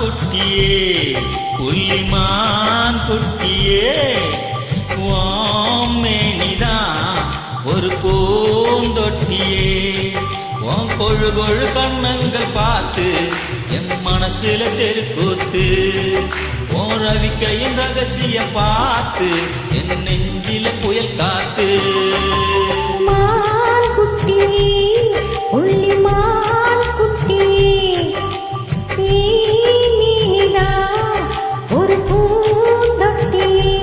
குட்டியே புள்ளிமான் குட்டியே மேனிதான் ஒரு பூந்தொட்டியே உன் கொழு கொழு கண்ணங்கள் பார்த்து என் மனசுல தெருக்கூத்து உன் ரவிக்கையின் ரகசியம் பார்த்து என் நெஞ்சில புயல் காத்து மான் குட்டியே புள்ளிமான் குட்டியே நீதான் ஒரு பூந்தொட்டியே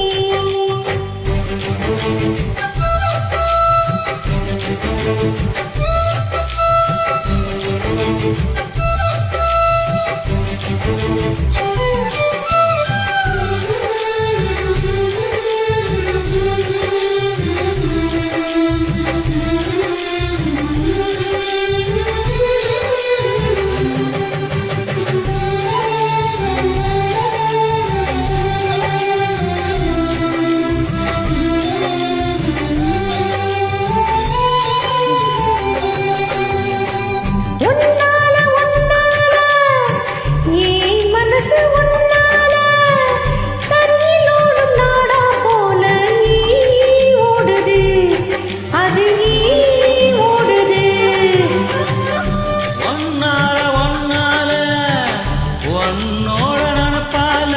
உன்னோட நினப்பால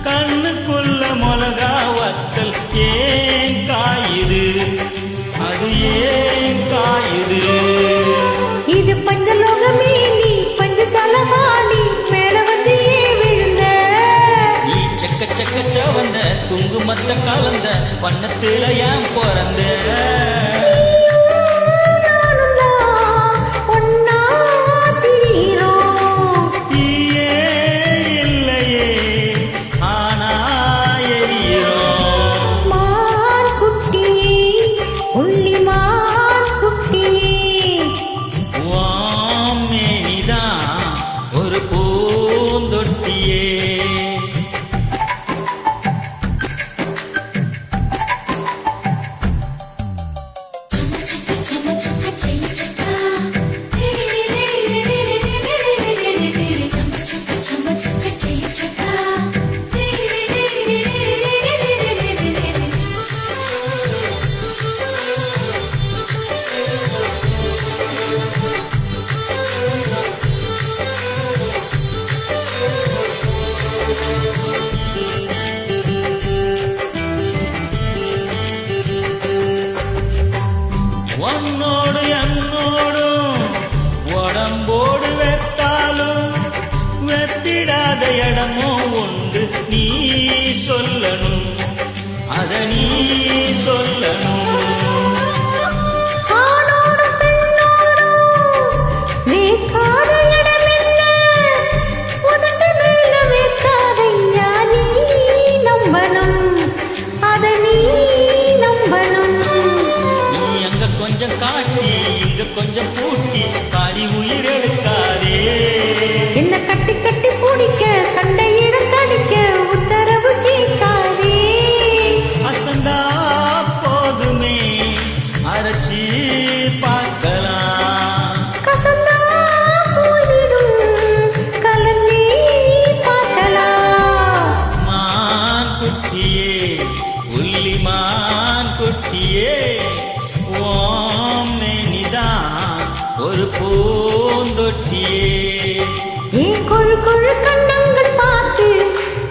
கண்ணுக்குள்ள மொளகா வத்தல் ஏன் காயுது அது ஏன் காயுது இது பஞ்சலோகமே நீ பஞ்சதலமானி மேல வந்து ஏன் விழுந்த நீ செக்க செக்க சவந்த குங்குமத்த கலந்த வண்ணத்துல ஏன் பிறந்த உன்னோடு என்னோடும் உடம்போடு வெத்தாலும் வெத்திடாத இடமும் உண்டு நீ சொல்லணும் அத நீ சொல்லணும் கொஞ்சம் காட்டி இங்க கொஞ்சம் பூட்டி பாதி உயிர் எடுக்காதே என்ன கட்டி கட்டி பிடிக்க கண்ட இடம் தடிக்க உத்தரவு கேட்காதே அசந்தா போதுமே அரைச்சி பார்க்கலாம் கசந்தா போயிடும் கலந்தே பார்க்கலாம் மான் குட்டியே புள்ளிமான் குட்டியே ஒரு பூந்தொட்டியே ஏன் கொழு கொழு கண்ணங்கள் பார்த்து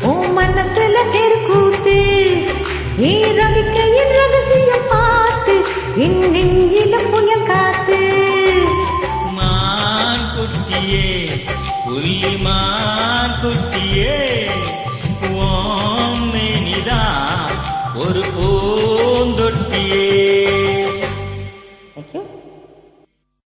உன் மனசுல தெருக்கூத்து ஏன் ரவிக்கையின் ரகசியம் பார்த்து என் நெஞ்சில புயல் காத்து மான் குட்டியே புள்ளிமான் குட்டியே